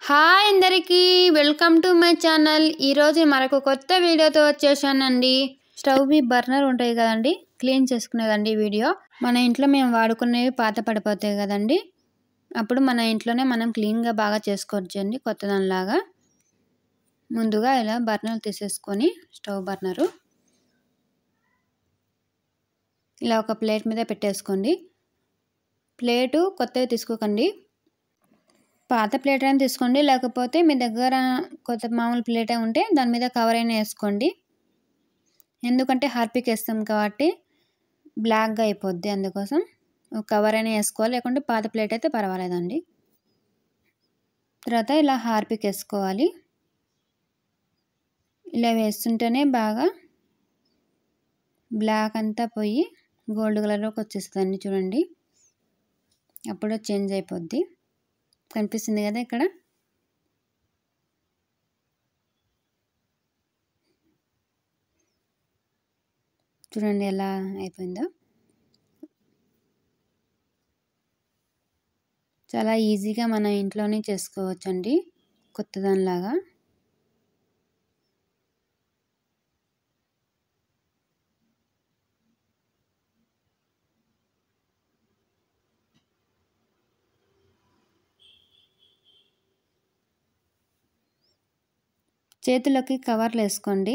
Hi అందరికీ welcome to my channel. ఈరోజు మరొక కొత్త వీడియోతో వచ్చేసానండి. స్టవ్ బర్నర్ ఉంటాయి కదండి, క్లీన్ చేసుకునేదండి వీడియో. మన ఇంట్లో మేము వాడుకునేవి పాత పడిపోతాయి కదండి, అప్పుడు మన ఇంట్లోనే మనం క్లీన్గా బాగా చేసుకోవచ్చండి కొత్తదానిలాగా. ముందుగా ఇలా బర్నర్ తీసేసుకొని స్టవ్ బర్నరు ఇలా ఒక ప్లేట్ మీద పెట్టేసుకోండి. ప్లేటు కొత్తవి తీసుకోకండి, పాత ప్లేట్ అయినా తీసుకోండి, లేకపోతే మీ దగ్గర కొత్త మామూలు ప్లేటే ఉంటే దాని మీద కవర్ అయినా వేసుకోండి. ఎందుకంటే హార్పిక్ వేస్తాం కాబట్టి బ్లాక్గా అయిపోద్ది, అందుకోసం కవర్ అయినా వేసుకోవాలి, లేకుంటే పాత ప్లేట్ అయితే పర్వాలేదండి. తర్వాత ఇలా హార్పిక్ వేసుకోవాలి. ఇలా వేస్తుంటేనే బాగా బ్లాక్ అంతా పోయి గోల్డ్ కలర్లోకి వచ్చేస్తుందండి. చూడండి, అప్పుడు చేంజ్ అయిపోద్ది. కనిపిస్తుంది కదా ఇక్కడ. చూడండి ఎలా అయిపోయిందో. చాలా ఈజీగా మన ఇంట్లోనే చేసుకోవచ్చండి కొత్తదానిలాగా. చేతులకి కవర్లు వేసుకోండి.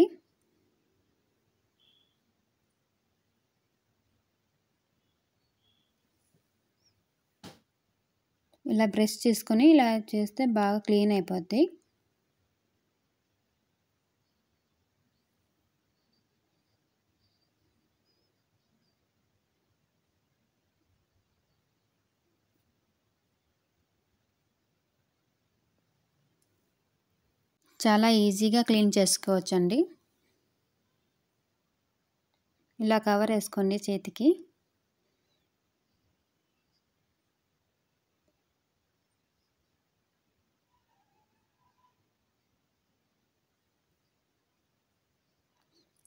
ఇలా బ్రష్ చేసుకొని ఇలా చేస్తే బాగా క్లీన్ అయిపోద్ది. చాలా ఈజీగా క్లీన్ చేసుకోవచ్చండి. ఇలా కవర్ వేసుకోండి చేతికి.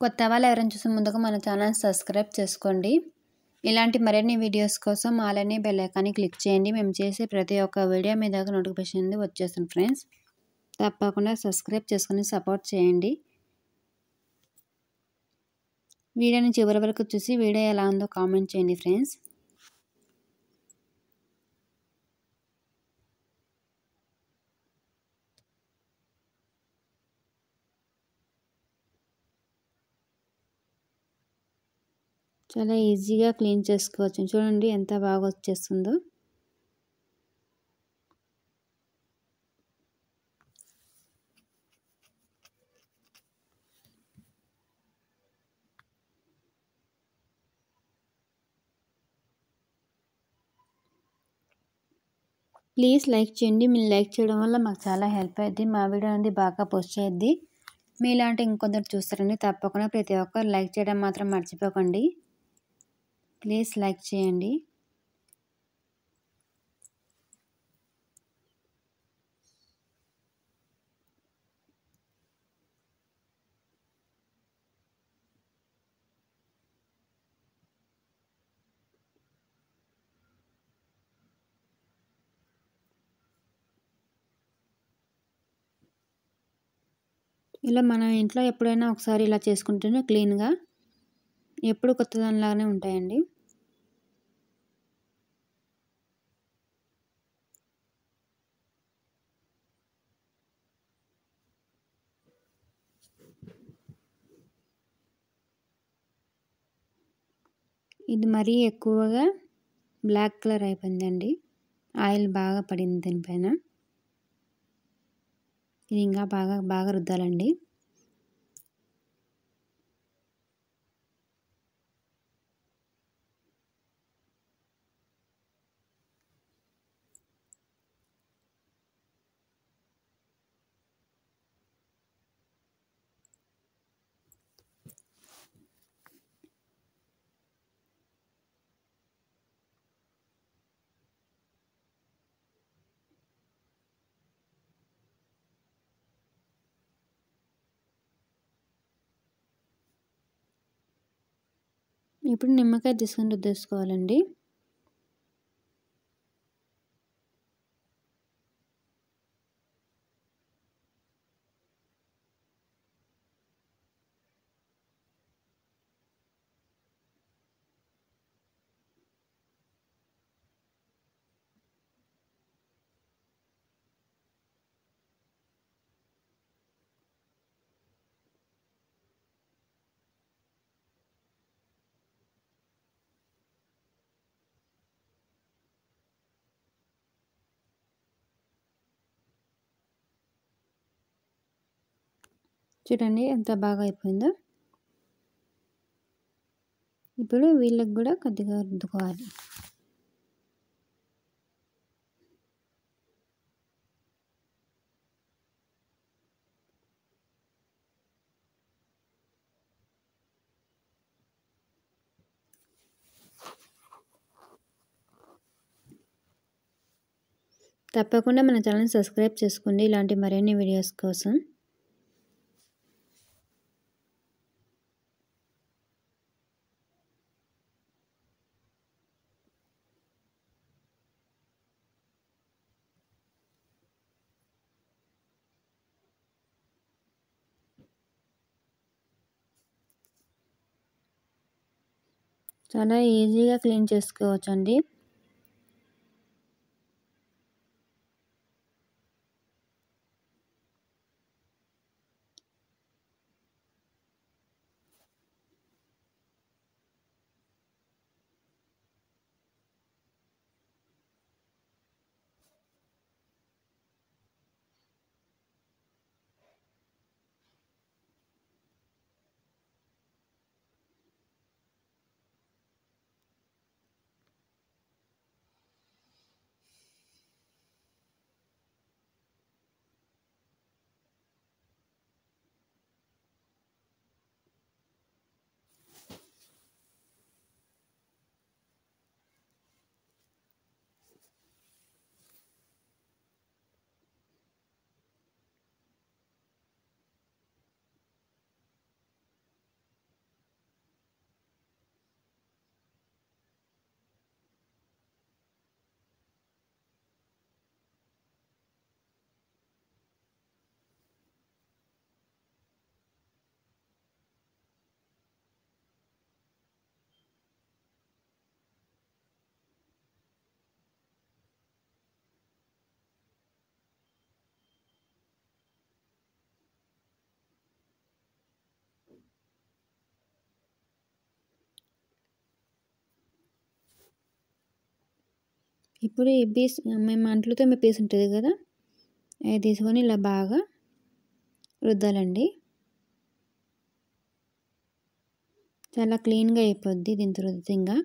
కొత్త వాళ్ళు ఎవరైనా చూసే ముందుగా మన ఛానల్ సబ్స్క్రైబ్ చేసుకోండి. ఇలాంటి మరిన్ని వీడియోస్ కోసం అలానే బెల్ ఐకాన్ని క్లిక్ చేయండి. మేము చేసే ప్రతి ఒక్క వీడియో మీ దగ్గర నోటిఫికేషన్ వచ్చేస్తుంది ఫ్రెండ్స్. తప్పకుండా సబ్స్క్రైబ్ చేసుకొని సపోర్ట్ చేయండి. వీడియోని చివరి వరకు చూసి వీడియో ఎలా ఉందో కామెంట్ చేయండి ఫ్రెండ్స్. చాలా ఈజీగా క్లీన్ చేసుకోవచ్చు. చూడండి ఎంత బాగా వచ్చేస్తుందో. ప్లీజ్ లైక్ చేయండి. మీరు లైక్ చేయడం వల్ల మాకు చాలా హెల్ప్ అవుతుంది, మా వీడియో అనేది బాగా పోస్ట్ చేద్ది. మీలాంటి ఇంకొందరు చూస్తారండి, తప్పకుండా ప్రతి ఒక్కరు లైక్ చేయడం మాత్రం మర్చిపోకండి. ప్లీజ్ లైక్ చేయండి. ఇలా మన ఇంట్లో ఎప్పుడైనా ఒకసారి ఇలా చేసుకుంటేనే క్లీన్గా ఎప్పుడు కొత్తదానిలాగానే ఉంటాయండి. ఇది మరీ ఎక్కువగా బ్లాక్ కలర్ అయిపోయిందండి, ఆయిల్ బాగా పడింది దీనిపైన. ఇది ఇంకా బాగా రుద్దాలండి. ఇప్పుడు నిమ్మకాయ తీసుకొని రుద్దేసుకోవాలండి. చూడండి ఎంత బాగా అయిపోయిందో. ఇప్పుడు వీళ్ళకి కూడా కొద్దిగా రుద్దుకోవాలి. తప్పకుండా మన ఛానల్ సబ్స్క్రైబ్ చేసుకోండి ఇలాంటి మరిన్ని వీడియోస్ కోసం. చాలా ఈజీగా క్లీన్ చేసుకోవచ్చండి. ఇప్పుడు ఈ పీస్ మేము అంట్లతో మీ పీస్ ఉంటుంది కదా, అది తీసుకొని ఇలా బాగా రుద్దాలండి. చాలా క్లీన్గా అయిపోద్ది దీంతో రుద్దింగా.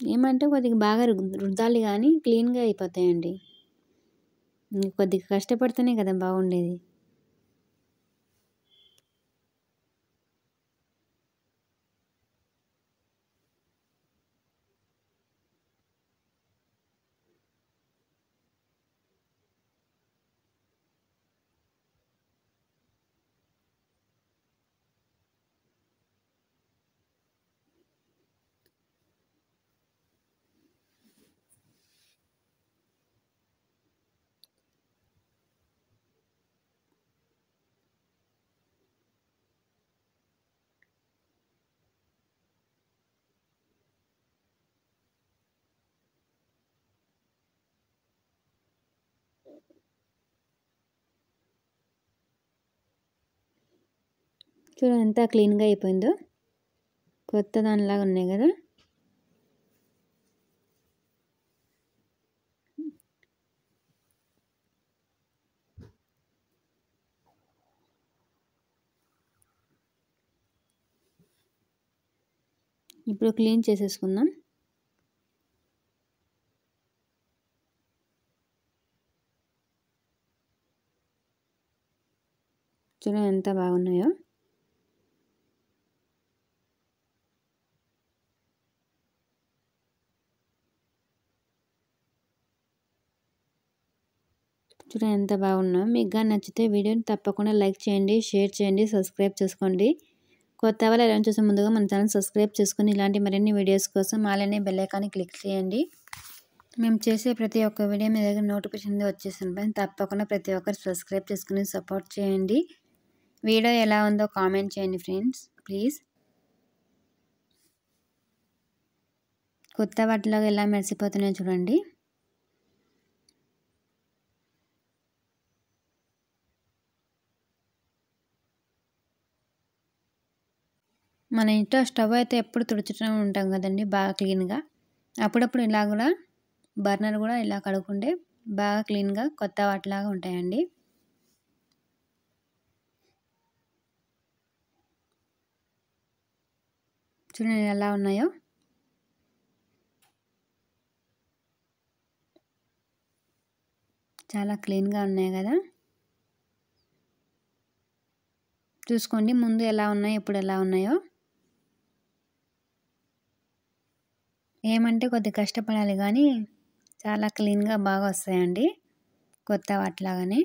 ఏమంటే కొద్దిగా బాగా రుద్దాలి కానీ క్లీన్గా అయిపోతాయండి. కొద్దిగా కష్టపడితేనే కదా బాగుండేది. చూడండి ఎంత క్లీన్గా అయిపోయిందో, కొత్త దానిలాగా ఉన్నాయి కదా. ఇప్పుడు క్లీన్ చేసేసుకుందాం. చూడండి ఎంత బాగున్నాయో. చూడండి ఎంత బాగున్నాయో. మీకు కానీ నచ్చితే వీడియోని తప్పకుండా లైక్ చేయండి, షేర్ చేయండి, సబ్స్క్రైబ్ చేసుకోండి. కొత్త వాళ్ళు ఎలా చూసే ముందుగా మన ఛానల్ సబ్స్క్రైబ్ చేసుకొని ఇలాంటి మరిన్ని వీడియోస్ కోసం అలానే బెల్ ఐకాన్ని క్లిక్ చేయండి. మేము చేసే ప్రతి ఒక్క వీడియో మీ దగ్గర నోటిఫికేషన్ వచ్చేస్తుంది. తప్పకుండా ప్రతి ఒక్కరు సబ్స్క్రైబ్ చేసుకుని సపోర్ట్ చేయండి. వీడియో ఎలా ఉందో కామెంట్ చేయండి ఫ్రెండ్స్ ప్లీజ్. కొత్త వాటిలాగా ఎలా మెరిసిపోతున్నాయో చూడండి. మన ఇంట్లో స్టవ్ అయితే ఎప్పుడు తుడుచుతూ ఉంటాం కదండి బాగా క్లీన్గా. అప్పుడప్పుడు ఇలా కూడా బర్నర్ కూడా ఇలా కడుక్కుంటే బాగా క్లీన్గా కొత్త వాటిలాగా ఉంటాయండి. చూడండి ఎలా ఉన్నాయో. చాలా క్లీన్గా ఉన్నాయి కదా. చూసుకోండి ముందు ఎలా ఉన్నాయో ఇప్పుడు ఎలా ఉన్నాయో. ఏమంటే కొద్దిగా కష్టపడాలి కానీ చాలా క్లీన్గా బాగా వస్తాయండి కొత్త వాటిలాగానే.